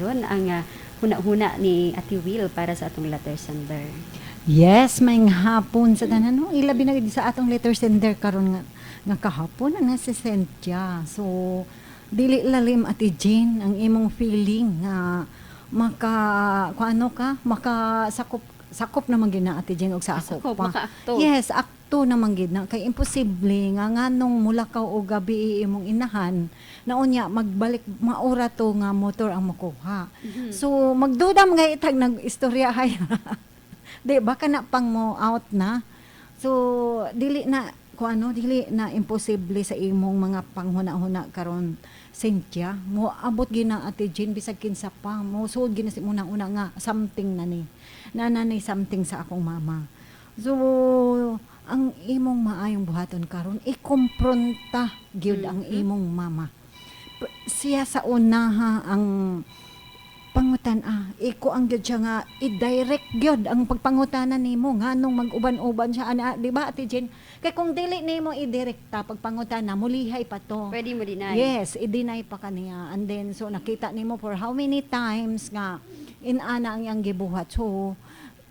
karon ang huna-huna ni Ate Will para sa atong letter sender. Yes, may hapon sa tanan no. Ilabi na gid sa atong letter sender karon nga kahapon na si Cynthia. So dili lalim Ate Jane ang imong feeling nga kuano ka makasakop sakop naman gid na Ate Jane og sa ako Sakop, pa. makaakto. Yes, akto naman gid na kay imposible nga nganong mulakaw o gabi imong inahan na unya magbalik maura to nga motor ang makuha. So magdudam nga itag nag-istorya hay. Di baka na pang mo out na. So dili na dili na imposible sa imong mga panghuna-huna karon Cynthia mo abot gina Ate Jean bisag kinsa pa mo sud gina si una nga something na ni nanay something sa akong mama. So ang imong maayong buhaton karon ikompronta gyud ang imong mama. Siya sa unaha ang pangutan iko ang gyud siya nga i-direct gyud ang pagpangutanan nimo nganong mag-uban-uban siya ana di ba Ate Jen kay kung dili nimo i-direkta pagpangutana mulihay pa to. Pwede mo deny. Yes, i-deny pa kaniya and then so nakita nimo for how many times nga inana ang iyang gibuhat so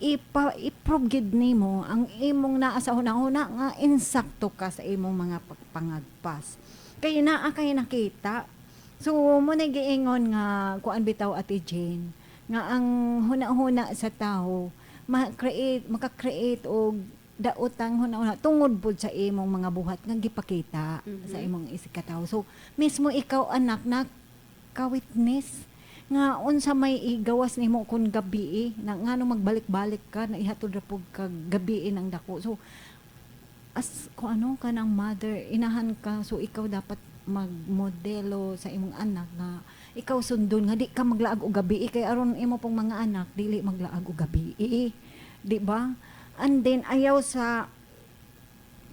i-prove gid nimo ang imong naa sa hunahuna nga insakto ka sa imong mga pagpangagpas kay naa kay nakita. So, mo na giingon nga kuan bitaw Ate Jane nga ang huna-huna sa tao maka-create og daotang huna-huna tungod pud sa imong mga buhat nga gipakita sa imong isikataw. So, mismo ikaw anak na ka-witness nga unsa may igawas nimo kun gabi na ngano magbalik-balik ka na ihatod ra pud kag gabi ang dako. So, as kuano kanang mother inahan ka so ikaw dapat magmodelo sa imong anak nga ikaw sundon nga di ka maglaag og gabi kay aron imo pong mga anak dili maglaag og gabi di ba and then ayaw sa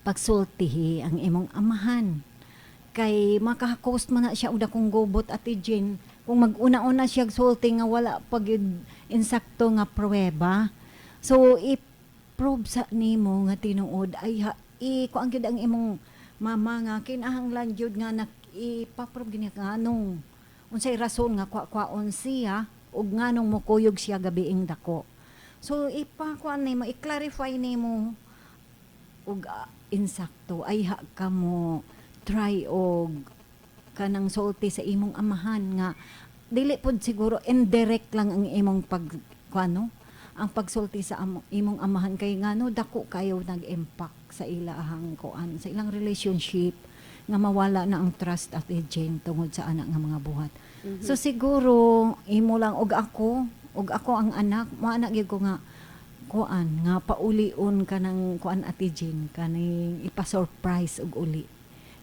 pagsultihi ang imong amahan kay makahost man na siya og dakong gobot Ate Jean kung mag-una-una siya sulti nga wala pag insakto nga pruweba so i-prove sa nimo nga tinuod ay kuan gyud ang imong mama nga kinahanglan jud nga ipaprob gini nganong unsay rason nga kwaon siya ug nganong mukuyog siya gabiing dako. So ipakuan nimo i-clarify nimo ug insakto ay ka mo try og kanang sulti sa imong amahan nga dili pod siguro indirect lang ang imong ang pagsulti sa imong amahan kay ngano dako kayo nag-impact sa ilahang sa ilang relationship nga mawala na ang trust at Jane tungod sa anak nga mga buhat. So siguro imo lang og ako ang anak mo anak gyud ko nga nga paulion kanang Ate Jane kaning ipa-surprise og uli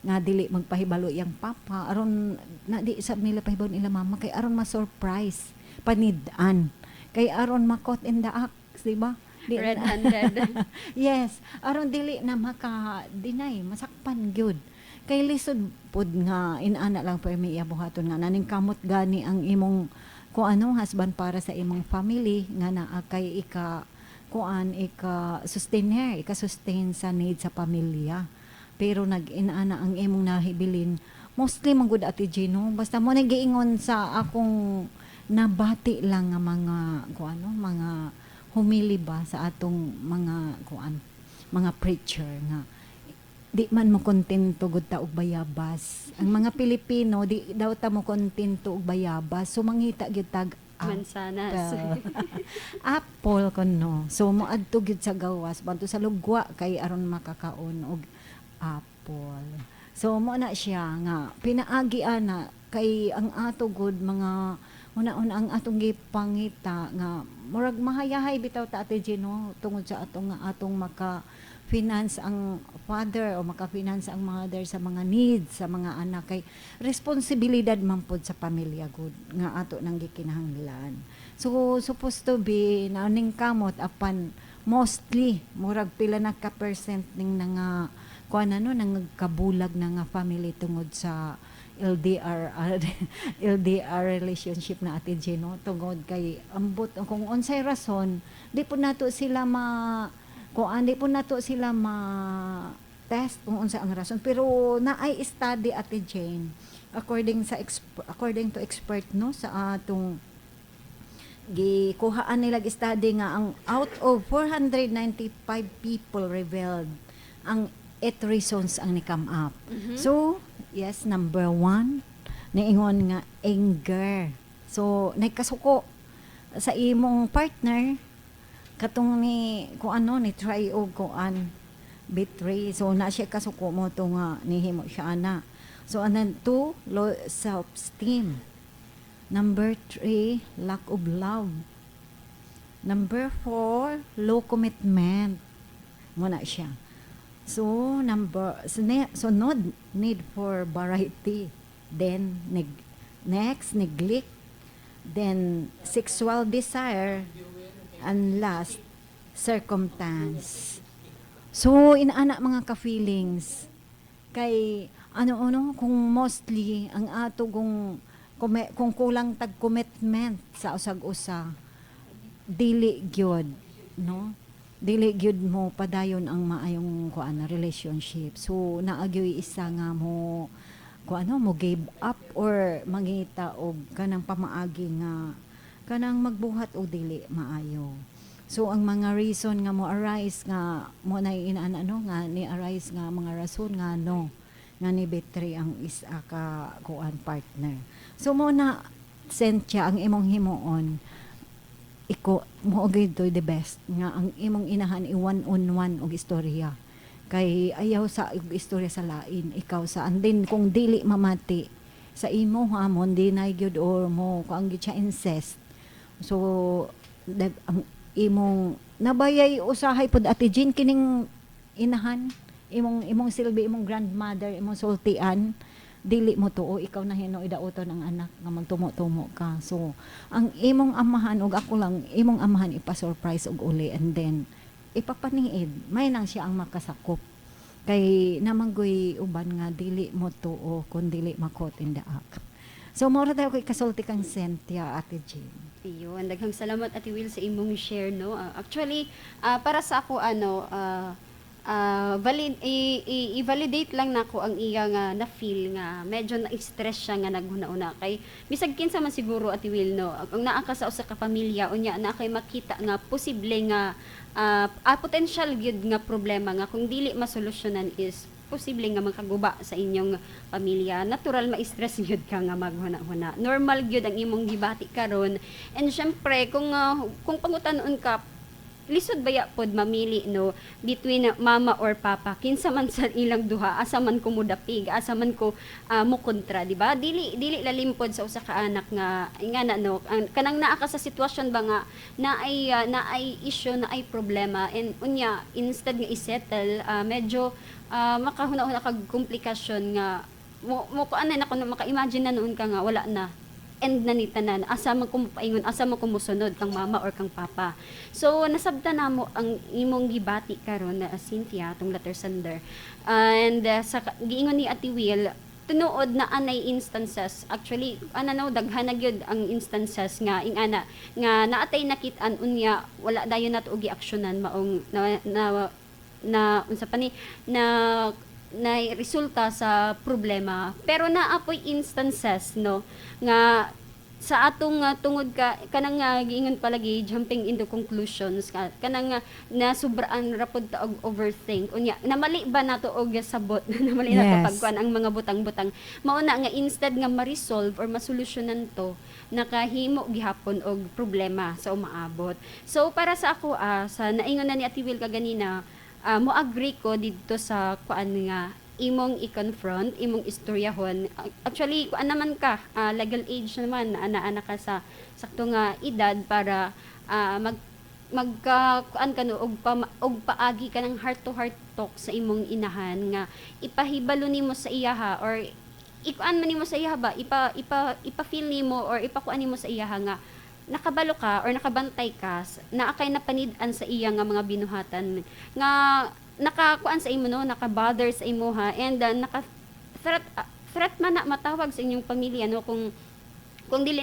nga dili magpahibalo yang papa aron na di sa nila pahibalo nila mama kay aron ma-surprise panid-an kay aron makot in the act, di ba? Red-handed. Yes, aron dili na maka-deny, masakpan gyud. Kay lisod pud nga inaana lang pa may buhaton nga naning kamot gani ang imong husband para sa imong family nga naa kay ika sustain sa need sa pamilya. Pero nag-inaana ang imong nahibilin mostly manggod Ate Gino basta mo nagiingon sa akong nabati lang nga mga humili ba sa atong mga preacher nga di man mo kontento gud ta og bayabas ang mga Pilipino di daw ta mo kontento og bayabas so mangita gyud tag mansanas. apple kuno so moadto gyud sa gawas banto sa lugwa kay aron makakaon og apple so mo na siya nga pinaagi ana kay ang ato gud mga una-una ang atong gipangita nga murag mahayahay bitaw ta Ate Gino tungod sa atong maka-finance ang father o maka-finance ang mother sa mga needs sa mga anak kay responsibilidad man pod sa pamilya gud nga ato nang gikinahanglan. So supposed to be naning kamot apan mostly murag pila na ka percent ning nga nangkabulag na nga family tungod sa LDR relationship na Ate Gino tungod kay ambot kung unsay rason di po nato sila test kung unsa ang rason pero naay study Ate Jane according to expert no sa atong gikuhaan nila study nga ang out of 495 people revealed ang 8 reasons ang ni-come up. So, yes, number 1, niingon nga anger. So, nagkasuko sa imong partner katong ni ni try og kuan betray. So, na siya kasuko mo to nga nihimo siya ana. So, anan 2, low self-esteem. Number 3, lack of love. Number 4, low commitment. Muna siya. So, need for variety. Then, next, neglect. Then, sexual desire. And last, circumstance. So, inaana mga ka-feelings. Kay, kung mostly, ang ato kung kulang tag commitment sa usag-usa, dili gyud, no? Dili gyud mo padayon ang maayong relationship. So naagyoy isa nga mo mo give up or mangita og kanang pamaagi nga kanang magbuhat o dili maayo. So ang mga reason nga mo arise nga mo na nga ni arise nga mga rason nga nga ni betray ang isa ka partner. So mo na sentya ang imong himuon mo gid to the best nga ang imong inahan i one-on-one og istorya kay ayaw sa istorya sa lain ikaw sa and then kung dili mamati sa imo hamon di na gyud or mo kung gyud siya incest. So ang imong nabayay usahay pud Ate Jean kining inahan imong silbi imong grandmother imong sultian dili mo tuo ikaw na hino idauton ang anak nga magtumo-tumo ka. So ang imong amahan og ako lang imong amahan ipa-surprise og uli and then ipapaniid may nang siya ang makasakop kay namanggoy uban nga dili mo tuo kun dili makot in the act. So mora tayo kay kasulti kang Cynthia Ate Jean. Ayun, daghang salamat Ate Will sa imong share no. Actually, para sa ako i-validate lang nako ang iya nga na feel nga medyo na-stress siya nga naghuna-una kay bisag kinsa man siguro Ate Will no ang naa ka sa usa ka pamilya unya na kay makita nga posible nga potential gyud nga problema nga kung dili masolusyonan is posible nga magkaguba sa inyong pamilya. Natural ma-stress gyud ka nga maghuna-huna. Normal gyud ang imong gibati karon. And syempre kung pangutan-on ka lisod baya pod mamili no between mama or papa kinsa man sa ilang duha asa man ko mudapig asa man ko mo kontra di ba dili lalimpod sa usa ka anak nga ingana no kanang naa ka sa sitwasyon ba nga na ay issue na ay problema and unya instead nga i-settle medyo makahuna-huna kag komplikasyon nga mo kuan na kuno maka-imagine na noon ka nga wala na end na ni tanan asa man ko paingon asa man ko mosunod kang mama or kang papa. So nasabta na mo ang imong gibati karon na Cynthia tong letter sender and sa giingon ni Ate Will tunood na anay instances actually daghan na gyud ang instances nga ingana nga naatay nakit-an unya wala dayon nato og gi-aksyonan maong na unsa pa ni na resulta sa problema pero naapoy instances no nga sa atong tungod ka kanang giingon palagi jumping into conclusions kanang na sobraan rapod ta og overthink unya namali ba nato og sabot namali nato pagkuan ang mga butang-butang mao na nga instead nga ma-resolve or masolusyonan to nakahimo gihapon og problema sa umaabot. So para sa ako sa naingon na ni Ate Will kaganina mo agree ko dito sa kuan nga imong i-confront, imong istoryahon. Actually, kuan naman ka, legal age naman, ana ka sa sakto nga edad para kuan ka no og paagi ka ng heart to heart talk sa imong inahan nga ipahibalo nimo sa iyaha or ikuan man nimo sa iyaha ba ipa-feel nimo or ipakuan nimo sa iyaha nga nakabalo ka or nakabantay ka na akay napanid-an sa iya nga mga binuhatan nga nakakuan sa imo no nakabother sa imo ha and threat man na matawag sa inyong pamilya no kung dili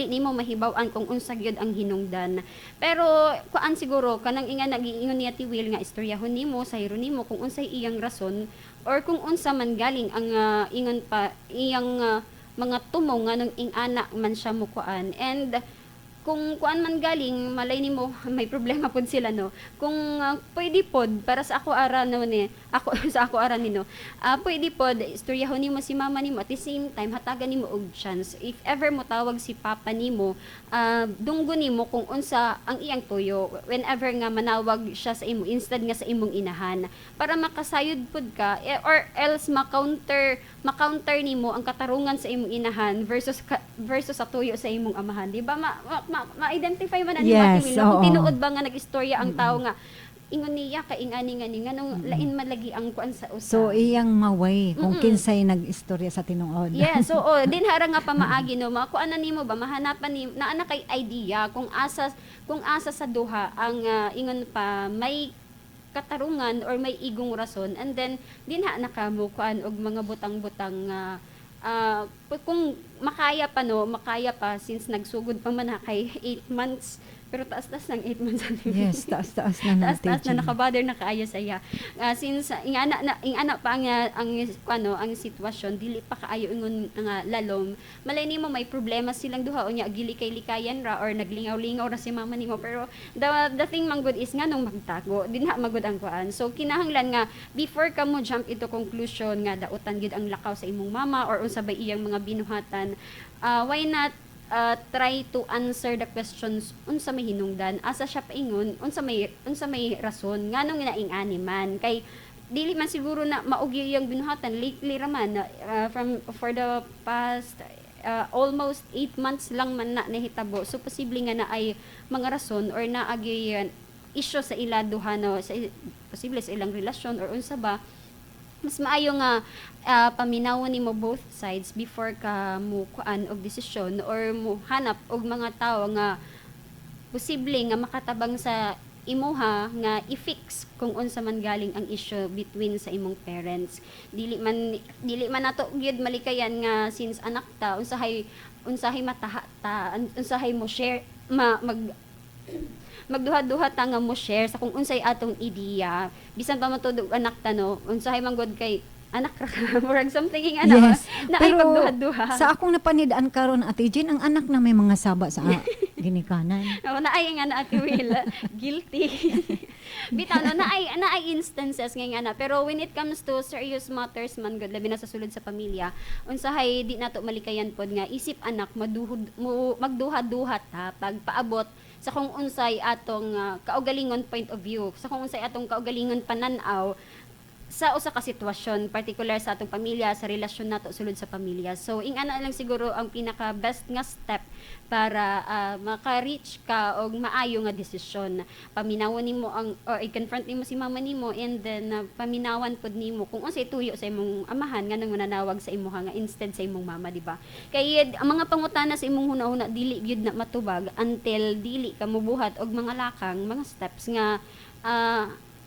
nimo mahibaw-an kung unsa gyud ang hinungdan pero kuan siguro kanang inga nagiingon ni Ate Will nga istoryahon nimo sayron nimo kung unsay iyang rason or kung unsa man galing ang ingon pa iyang mga tumong nga nung ingana man siya mo kuan and kung kuan man galing malay nimo may problema pod sila no, kung pwede pod para sa ako ara no ni ako sa ako ara nino, pwede pod istoryahon nimo si mama nimo at the same time hatagan nimo og chance if ever mo tawag si papa nimo, dunggo nimo kung unsa ang iyang tuyo whenever nga manawag siya sa imo instead nga sa imong inahan para makasayod pod ka or else ma-counter nimo ang katarungan sa imong inahan versus sa tuyo sa imong amahan, di ba? Ma-identify man ani Yes, Ate Will, kung oo. tinuod ba nga nag-istorya ang tao nga ingon niya kay ingani nga nung lain malagi ang kuan sa usa. So iyang maway kung Mm-mm. kinsay nag-istorya sa tinuod. Yes, so din harang nga pamaagi no, makuan nimo ba mahanapan ni naa na kay idea kung asa sa duha ang ingon pa may katarungan or may igong rason and then dinha nakamo kuan og mga butang-butang kung makaya pa since nagsugod pa man na kay 8 months pero taas-taas ng 8 months. Yes, taas-taas na natin. Taas-taas na nakabader na kaayo saya. Since ingana pa ang sitwasyon dili pa kaayo ingon nga lalom. Malay nimo may problema silang duha unya gili kay likayan ra or naglingaw-lingaw ra si mama nimo pero the thing man good is nga nung magtago dinha magud ang kuan. So kinahanglan nga before ka mo jump into conclusion nga dautan gid ang lakaw sa imong mama or unsa ba iyang mga binuhatan, why not try to answer the questions unsa may hinungdan asa siya paingon unsa may rason nganong naingani man kay dili man siguro na maugi yung binuhatan lately raman for the past almost 8 months lang man na nahitabo so posible nga na ay mga rason or naagi issue sa ila duha no posible sa ilang relasyon or unsa ba mas maayo nga paminawon nimo both sides before ka mo kuan og desisyon or mo hanap og mga tawo nga posible nga makatabang sa imuha nga i-fix kung unsa man galing ang issue between sa imong parents. Dili man nato gyud malikayan nga since anak ta unsahay mataha ta unsahay mo share magduha-duha ta nga mo share sa kung unsay atong ideya bisan pa matudog anak ta no unsahay man gud kay anak ra ka murag something ing Yes. na ay Pero pagduha-duha sa akong napanidaan karon Ate Jean, ang anak na may mga saba sa ginikanan. na ay nga na Ate Will guilty bitaw no na ay instances nga na pero when it comes to serious matters man gud labi na sa sulod sa pamilya unsahay di nato malikayan pod nga isip anak magduha-duha ta pagpaabot sa kung unsay atong kaugalingon point of view, sa kung unsay atong kaugalingon pananaw sa usa ka sitwasyon, particular sa atong pamilya, sa relasyon nato sulod sa pamilya. So, ingana lang siguro ang pinaka best nga step para maka-reach ka og maayo nga desisyon. Paminawon nimo or i-confront nimo si mama nimo and then paminawan pod nimo kung unsay tuyo sa imong amahan nganong mananawag sa imong nga instead sa imong mama, di ba? Kay ang mga pangutana sa imong hunahuna dili gyud na matubag until dili ka mobuhat og mga lakang, mga steps nga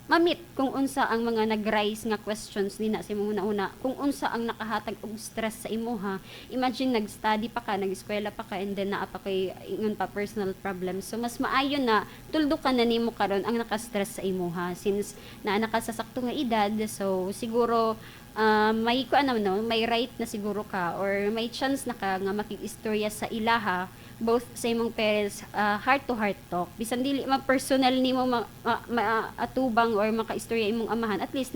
mamit kung unsa ang mga nag-rise nga questions nina sa imong una kung unsa ang nakahatag og stress sa imuha. Imagine nag-study pa ka, nag-eskwela pa ka and then naa pa kay ingon pa personal problems. So mas maayo na tuldukan na nimo karon ang naka-stress sa imuha since naa ka sa sakto nga edad. So siguro may may right na siguro ka or may chance na ka nga makig-istorya sa ilaha both sa imong parents, heart to heart talk bisan dili personal nimo atubang or makaistorya imong amahan at least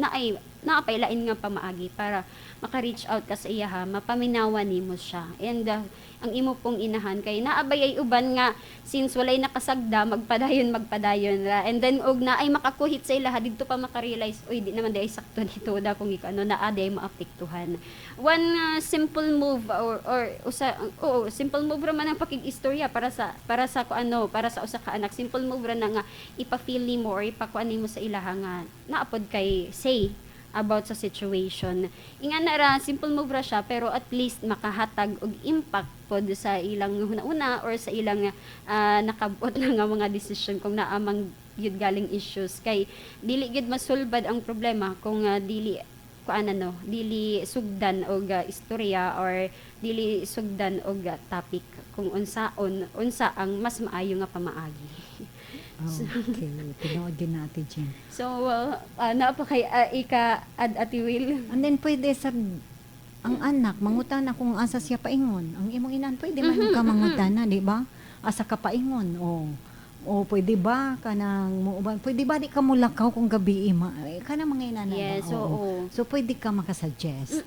naapailain nga pamaagi para maka-reach out ka sa iya mapaminawan nimo siya and ang imo pong inahan kay naabay ay uban nga since walay nakasagda magpadayon ra and then og na ay makakuhit sa ilaha didto pa maka-realize oy di naman day sakto dito da kung na aday maapektuhan one simple move simple move ra man ang pakig-istorya para sa usa ka anak simple move ra na nga ipa-feel nimo or ipakuan nimo sa ilaha nga naapod kay say about sa situation. Ingana ra simple move ra siya pero at least makahatag og impact pod sa ilang una or sa ilang nakabot na nga mga decision kung naamang gyud galing issues kay dili gyud masulbad ang problema kung dili sugdan og istorya or dili sugdan og topic kung unsa ang mas maayo nga pamaagi. Okay, tinood din na Ate Jean. So, naapa kay Ate Will? And then pwede ang anak, mangutana kung asa siya paingon. Ang imong inan, pwede man ka mangutana, di ba? asa ka paingon o pwede ba kanang muuban, pwede ba di ka mulakaw kung gabi kana mga inana ba? Yes, oo. So pwede ka makasuggest.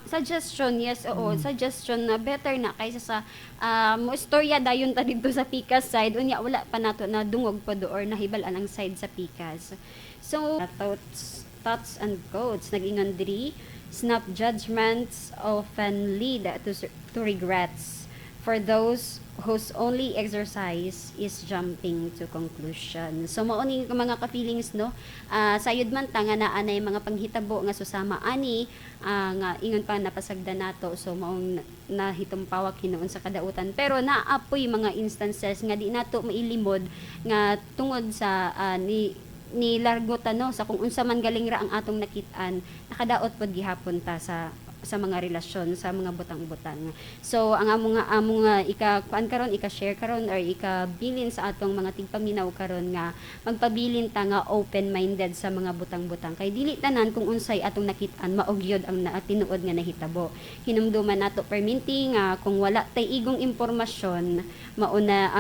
Suggestion, yes, oo. Suggestion na better na kaysa sa mo istorya dayon ta dito sa Pikas side unya wala pa nato na dungog pa do or nahibal-an ang side sa Pikas. So, thoughts and quotes nag-ingon diri, snap judgments often lead to regrets for those whose only exercise is jumping to conclusion. So mao ni mga ka-feelings no, sayod man ta nga naa nay mga panghitabo nga susama ani nga ingon pa napasagda nato, so maong nahitumpawak hinuon sa kadautan, pero naapoy mga instances nga di nato mailimod nga tungod sa ni largutan no sa kung unsa man galing ra ang atong nakit-an, nakadaot pod gihapon ta sa mga relasyon, sa mga butang-butang. So ang among ika-kuan karon, ika-share karon or ikabilin sa atong mga tigpaminaw karon nga magpabilin ta nga open-minded sa mga butang-butang. Kay dili tanan kung unsay atong nakit-an maugyod ang tinuod nga nahitabo. Hinumduman nato perminti nga kung wala tay igong impormasyon mauna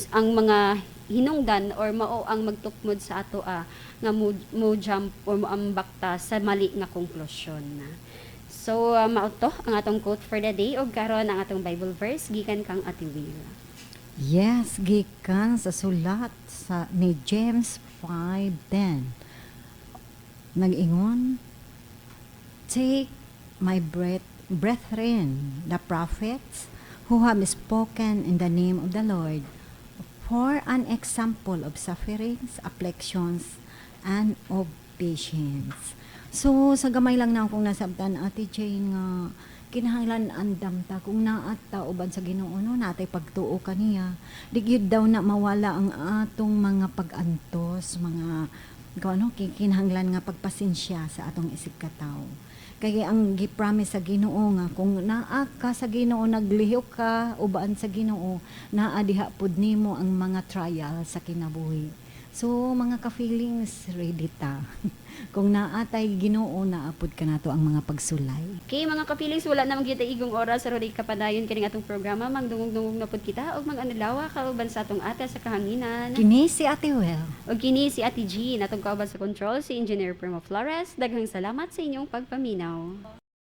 ang mga hinungdan or mao ang magtukmod sa ato nga mo jump or mo ambak ta sa mali nga konklusyon. So, mao to ang atong quote for the day ug karon ang atong Bible verse gikan kang Ate Will. Yes, gikan sa sulat ni James 5:10. Nag-ingon, take my brethren, the prophets who have spoken in the name of the Lord, for an example of sufferings, afflictions, and of patience. So, sa gamay lang na akong nasabtan, Ate Jane, nga kinahanglan andam ta kung naat ta uban sa Ginoo no natay pagtuo kaniya. Di gyud daw na mawala ang atong mga pag-antos, mga kinahanglan nga pagpasensya sa atong isip katawo. Kaya ang gipromise sa Ginoo nga kung naa ka sa Ginoo, naglihok ka uban sa Ginoo, naa diha pud nimo ang mga trial sa kinabuhi. So mga ka-feelings, ready ta. Kung naatay Ginoo, naapod ka nato ang mga pagsulay. Okay, mga ka-feelings, wala namang kita igong oras sa Rory Kapadayon kining atong programa. Magdungog-dungog na pud kita og mag-analawa kauban sa atong ate sa kahanginan. Kini si Ate Well. O kini si Ate G, natong kauban sa control si Engineer Primo Flores. Daghang salamat sa inyong pagpaminaw.